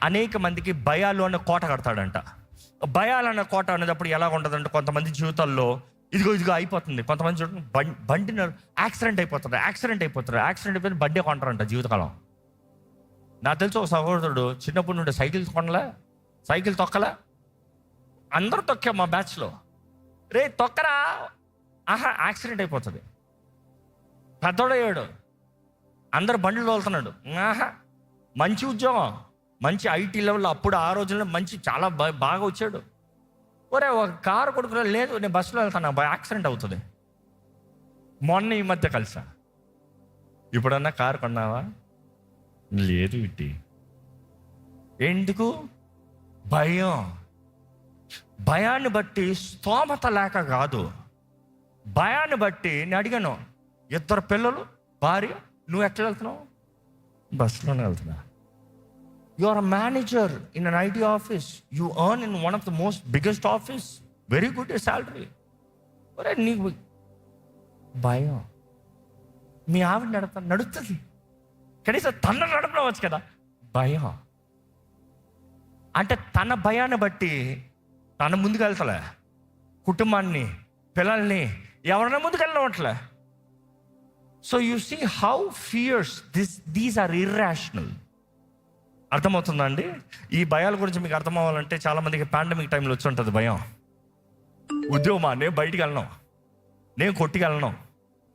అనేక మందికి భయాలు అనే కోట కడతాడంట. భయాలు అనే కోట అనేటప్పుడు ఎలా ఉంటుందంటే, కొంతమంది జీవితాల్లో ఇదిగో అయిపోతుంది. కొంతమంది చూడండి, బండి యాక్సిడెంట్ అయిపోయి బండి కొంటారంట జీవితకాలం. నాకు తెలిసి ఒక సహోదరుడు చిన్నప్పటి నుండి సైకిల్ తొక్కలే, అందరూ తొక్కాం మా బ్యాచ్లో. రే తొక్కరా, యాక్సిడెంట్ అయిపోతుంది. పెద్దోడయ్యాడు, అందరు బండ్లు తోలుతున్నాడు, మంచి ఉద్యోగం, మంచి ఐటీ లెవెల్లో, అప్పుడు ఆ రోజుల్లో మంచి చాలా బాగా వచ్చాడు. ఒరే ఒక కారు కొడుకున్నా, లేదు నేను బస్సులో వెళ్తాను, యాక్సిడెంట్ అవుతుంది. మొన్న ఈ మధ్య కలిసా, ఇప్పుడన్నా కారు కొన్నావా? లేదు. ఎందుకు? భయాన్ని బట్టి, స్తోమత లేక కాదు, భయాన్ని బట్టి. నేను అడిగాను, 2 పిల్లలు, భార్య, నువ్వు ఎట్లా వెళ్తున్నావు? బస్సులోనే వెళ్తున్నా. You are a manager in an IT office, you earn in one of the most biggest office, very good salary. ఒరే నీకు భయం. మీ ఆవిడ నడుస్తుంది, కనీసం తన నడపవచ్చు కదా. భయం అంటే తన భయాన్ని బట్టి తన ముందుకు వెళ్తలే, కుటుంబాన్ని, పిల్లల్ని ఎవరైనా ముందుకు వెళ్ళవట్లే. So you see how fears these are irrational. అర్థమవుతుందా అండి? ఈ భయాల గురించి మీకు అర్థం అవ్వాలంటే, చాలామందికి పాండమిక్ టైంలో వచ్చి ఉంటుంది భయం. ఉద్యోగమా, నేను బయటికి వెళ్ళను, నేను కొట్టుకెళ్ళను,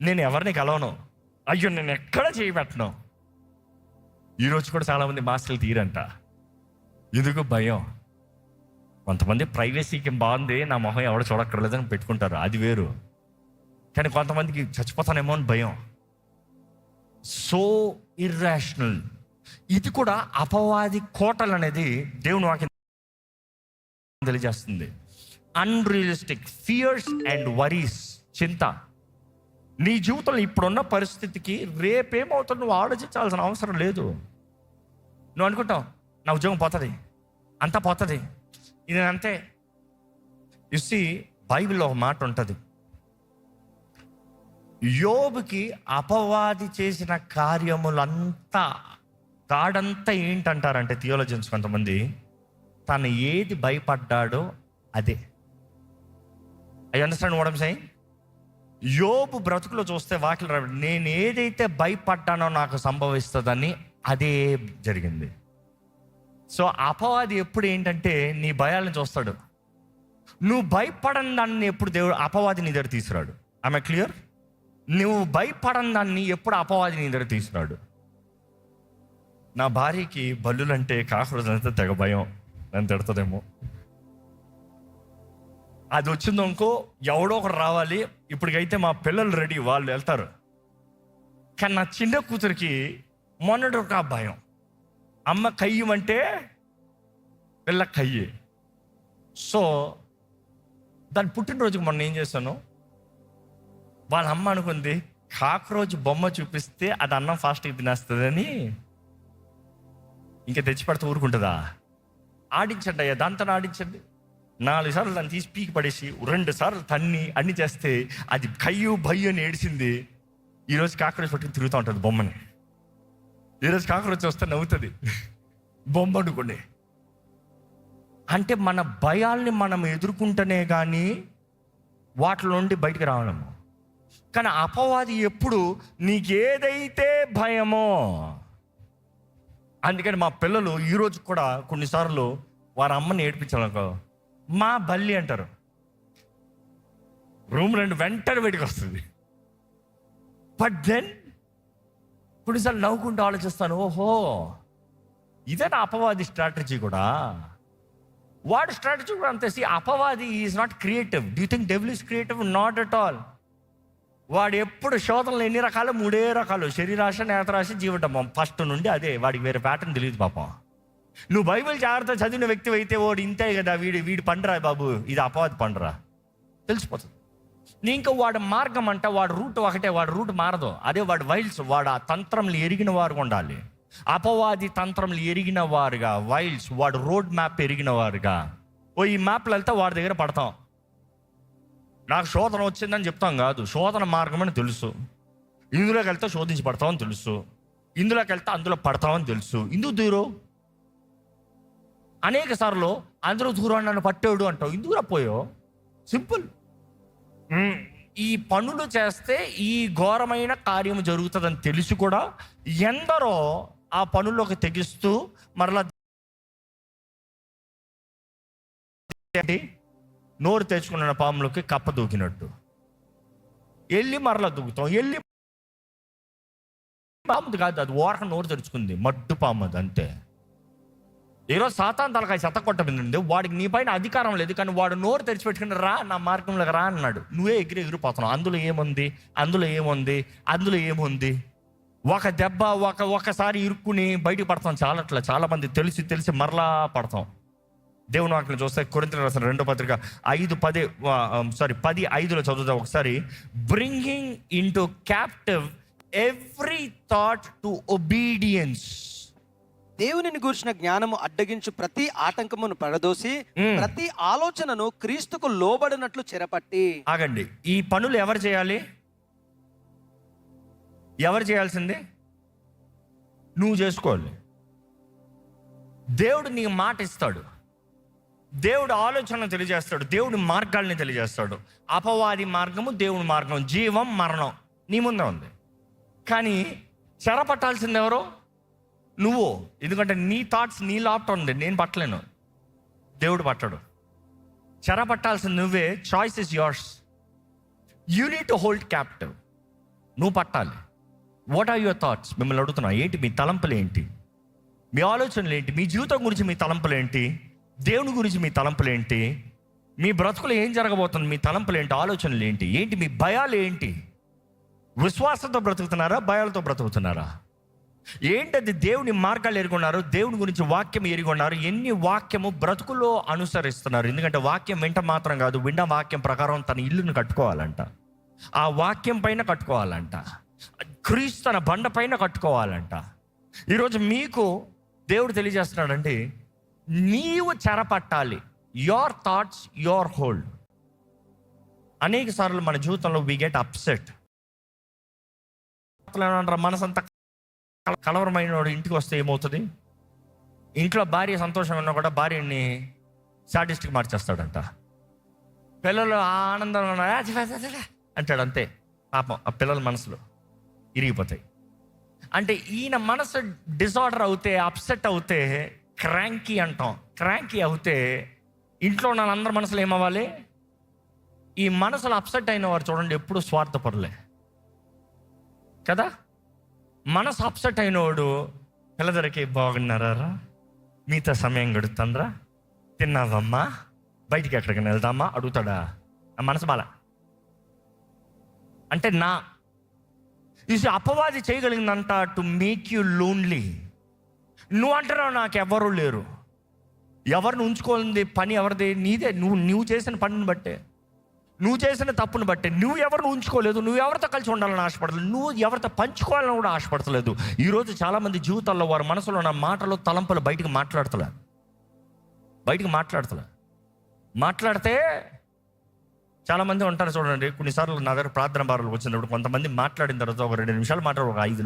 నేను ఎవరిని కలవను, అయ్యో నేను ఎక్కడ చేయబెట్టను. ఈరోజు కూడా చాలామంది మాస్కులు తీరంట. ఎందుకు? భయం. కొంతమంది ప్రైవసీకి బాగుంది, నా మొహం ఎవడో చూడక్కర్లేదని పెట్టుకుంటారు, అది వేరు. కానీ కొంతమందికి చచ్చిపోతానేమో అని భయం. So irrational. ఇది కూడా అపవాది కోటలు అనేది దేవుని వాక్యం తెలియజేస్తుంది. అన్రియలిస్టిక్ ఫియర్స్ అండ్ వరీస్, చింత. నీ జీవితంలో ఇప్పుడున్న పరిస్థితికి రేపేమవుతుంది నువ్వు ఆలోచించాల్సిన అవసరం లేదు. నువ్వు అనుకుంటావు, నా ఉద్యోగం పోతుంది, అంతా పోతుంది, ఇది అంతే. చూసి బైబిల్లో ఒక మాట ఉంటుంది, యోబుకి అపవాది చేసిన కార్యములంతా, తాడంతా ఏంటంటారంటే థియోలజియన్స్ కొంతమంది, తను ఏది భయపడ్డాడో అదే. I understand what I'm saying? యోబు బ్రతుకులో చూస్తే వాక్యం, నేను ఏదైతే భయపడ్డానో నాకు సంభవిస్తుందని అదే జరిగింది. సో అపవాది ఎప్పుడు ఏంటంటే నీ భయాలను చూస్తాడు. నువ్వు భయపడని దాన్ని ఎప్పుడు దేవుడు అపవాది నీ దగ్గర తీసుకురాడు. ఆమె క్లియర్? నువ్వు భయపడని దాన్ని ఎప్పుడు అపవాది నీ దగ్గర తీసుకురాడు. నా భార్యకి బల్లులంటే, కాకరోజులంటే తెగ భయం, నన్ను తిడుతుందేమో. అది వచ్చిందనుకో, ఎవడో ఒకడు రావాలి. ఇప్పటికైతే మా పిల్లలు రెడీ, వాళ్ళు వెళ్తారు. కానీ నా చిన్న కూతురికి మొన్నటి ఒక భయం, అమ్మ కయ్యమంటే పిల్ల కయ్యే. సో దాని పుట్టినరోజుకి మొన్న ఏం చేశాను, వాళ్ళ అమ్మ అనుకుంది కాకరోజు బొమ్మ చూపిస్తే అది అన్నం ఫాస్ట్గా తినేస్తుందని ఇంకా తెచ్చి పెడితే ఊరుకుంటుందా? ఆడించండి అయ్యా, దాంతో ఆడించండి. 4 సార్లు దాన్ని తీసి పీకి పడేసి 2 సార్లు తన్ని అన్ని చేస్తే అది కయ్యు భయ్యు అని ఏడిసింది. ఈరోజు కాకరోజు పట్టుకుని తిరుగుతూ ఉంటుంది బొమ్మని. ఈరోజు కాకరోజు వస్తే నవ్వుతుంది బొమ్మ అనుకోండి. అంటే మన భయాల్ని మనం ఎదుర్కొంటేనే కానీ వాటిలో నుండి బయటకు రావడము. కానీ అపవాది ఎప్పుడు నీకేదైతే భయమో, అందుకని మా పిల్లలు ఈరోజు కూడా కొన్నిసార్లు వారి అమ్మని ఏడిపించాలనుకో, మా బల్లి అంటారు. రూమ్ 2 వెంటనే బయటకు వస్తుంది. బట్ దెన్ కొన్నిసార్లు నవ్వుకుంటూ ఆలోచిస్తాను, ఓహో ఇదే నా అపవాది స్ట్రాటజీ కూడా. వాడి స్ట్రాటజీ కూడా అంతే. అపవాది is not creative. Do you think devil is creative? Not at all. వాడు ఎప్పుడు శోధనలు ఎన్ని రకాలు? 3 రకాలు: శరీరాశ, నేత్రాశ, జీవటం. ఫస్ట్ నుండి అదే. వాడికి వేరే ప్యాటర్న్ తెలియదు పాపం. నువ్వు బైబిల్ జాగ్రత్త చదివిన వ్యక్తి అయితే వాడు ఇంతే కదా, వీడి పండురా బాబు, ఇది అపవాది పండురా, తెలిసిపోతుంది. ఇంకా వాడి మార్గం అంట, వాడి రూట్ ఒకటే, వాడి రూట్ మారదు. అదే వాడి వైల్స్. వాడు ఆ తంత్రంలు ఎరిగిన వారు ఉండాలి. అపవాది తంత్రంలు ఎరిగిన వారుగా, వైల్స్, వాడు రోడ్ మ్యాప్ ఎరిగిన వారుగా. ఈ మ్యాప్లు వెళ్తే వాడి దగ్గర పడతాం. నాకు శోధన వచ్చిందని చెప్తాం కాదు, శోధన మార్గం అని తెలుసు. ఇందులోకి వెళ్తే శోధించి పడతామని తెలుసు, ఇందులోకి వెళ్తే అందులో పడతామని తెలుసు. ఇందుకు దూరం అనేక సార్లు అందరూ దూరం నన్ను పట్టాడు అంటావు, ఎందుకు పోయో? సింపుల్. ఈ పనులు చేస్తే ఈ ఘోరమైన కార్యం జరుగుతుందని తెలిసి కూడా ఎందరో ఆ పనుల్లోకి తెగిస్తూ మరలా నోరు తెచ్చుకున్న పాములోకి కప్ప దూకినట్టు వెళ్ళి మరలా దూకుతాం. వెళ్ళి పాముది కాదు, అది ఓరక నోరు తెరుచుకుంది, మడ్డు పాము అది అంతే. ఈరోజు సాతాను తలకాయ చెత్త కొట్టబడింది, వాడికి నీ పైన అధికారం లేదు, కానీ వాడు నోరు తెరిచిపెట్టుకుని రా నా మార్గంలోకి రా అన్నాడు. నువ్వే ఎగిరిపోతున్నావు. అందులో ఏముంది, అందులో ఏముంది, అందులో ఏముంది? ఒక దెబ్బ ఒకసారి ఇరుక్కుని బయటికి పడతాం చాలట్లా. చాలా మంది తెలిసి మరలా పడతాం. దేవుని వాక్యం చూస్తే కొరింథీయులకు రాసిన 2వ పత్రిక 10:5 చదువుతాం ఒకసారి. Bringing into captive every thought to obedience. దేవునిని గూర్చిన జ్ఞానము అడ్డగించు ప్రతి ఆటంకమును పడదోసి ప్రతి ఆలోచనను క్రీస్తుకు లోబడినట్లు చెరపట్టి. ఆగండి, ఈ పనులు ఎవరు చేయాలి? ఎవరు చేయాల్సింది? నువ్వు చేసుకోవాలి. దేవుడు నీకు మాట ఇస్తాడు, దేవుడు ఆలోచనలు తెలియజేస్తాడు, దేవుడి మార్గాల్ని తెలియజేస్తాడు. అపవాది మార్గము, దేవుని మార్గం, జీవం మరణం నీ ముందే ఉంది. కానీ చెరపట్టాల్సింది ఎవరో? నువ్వు. ఎందుకంటే నీ థాట్స్ నీ లాప్టాప్ ఉంది, నేను పట్టలేను, దేవుడు పట్టడు. చెరపట్టాల్సింది నువ్వే. Choice is yours. You need to hold captive. నువ్వు పట్టాలి. What are your thoughts? మిమ్మల్ని అడుగుతున్నా, ఏంటి మీ తలంపులు ఏంటి? మీ ఆలోచనలు ఏంటి? మీ జీవితం గురించి మీ తలంపులు ఏంటి? దేవుని గురించి మీ తలంపులు ఏంటి? మీ బ్రతుకులు ఏం జరగబోతుంది? మీ తలంపులు ఏంటి? ఆలోచనలు ఏంటి? మీ భయాలు ఏంటి? విశ్వాసంతో బ్రతుకుతున్నారా, భయాలతో బ్రతుకుతున్నారా? ఏంటది? దేవుని మార్గాలు ఎరుగున్నారు, దేవుని గురించి వాక్యం ఎరుగున్నారు, ఎన్ని వాక్యము బ్రతుకులో అనుసరిస్తున్నారు. ఎందుకంటే వాక్యం వెంట మాత్రం కాదు, విన్న వాక్యం ప్రకారం తన ఇల్లును కట్టుకోవాలంట, ఆ వాక్యం పైన కట్టుకోవాలంట, క్రీస్తు తన బండ పైన కట్టుకోవాలంట. ఈరోజు మీకు దేవుడు తెలియజేస్తున్నాడండి, నీవు చెరపట్టాలి. Your thoughts, your hold. అనేక సార్లు మన జీవితంలో వి గెట్ అప్సెట్. మనసంతా కలవరమైన వాడు ఇంటికి వస్తే ఏమవుతుంది? ఇంట్లో భార్య సంతోషంగా ఉన్నా కూడా భార్యని సాటిస్ట్కి మార్చేస్తాడంట. పిల్లలు ఆనందంగా అంటాడు, అంతే. పాపం ఆ పిల్లల మనసులో ఇరిగిపోతాయి. అంటే ఈయన మనసు డిజార్డర్ అవుతే, అప్సెట్ అవుతే, క్రాంకీ అంటాం. క్రాంకీ అవుతే ఇంట్లో ఉన్న అందరి మనసులు ఏమవ్వాలి? ఈ మనసులు అప్సెట్ అయిన వారు చూడండి ఎప్పుడు స్వార్థపరులే కదా. మనసు అప్సెట్ అయినవాడు పిల్లదరికి బాగున్నారా, మీతో సమయం గడుపుతానరా, తిన్నావమ్మా, బయటికి ఎక్కడికైనా వెళ్దామా అడుగుతాడా? ఆ మనసు బాల అంటే నా ఇది అపవాది చేయగలిగిందంట టు మేక్ యూ లోన్లీ. నువ్వు అంటున్నావు నాకు ఎవరు లేరు. ఎవరిని ఉంచుకోవాలని పని ఎవరిది? నీదే. నువ్వు చేసిన పనిని బట్టే, నువ్వు చేసిన తప్పును బట్టే నువ్వు ఎవరిని ఉంచుకోలేదు, నువ్వు ఎవరితో కలిసి ఉండాలని ఆశపడలేదు, నువ్వు ఎవరితో పంచుకోవాలని కూడా ఆశపడతలేదు. ఈరోజు చాలామంది జీవితాల్లో వారి మనసులో ఉన్న మాటలు, తలంపులు బయటికి మాట్లాడితే చాలామంది ఉంటారు చూడండి. కొన్నిసార్లు నా దగ్గర ప్రార్థన భారాలు వచ్చినప్పుడు కొంతమంది మాట్లాడిన తర్వాత ఒక 2 నిమిషాలు మాట్లాడు, ఒక 5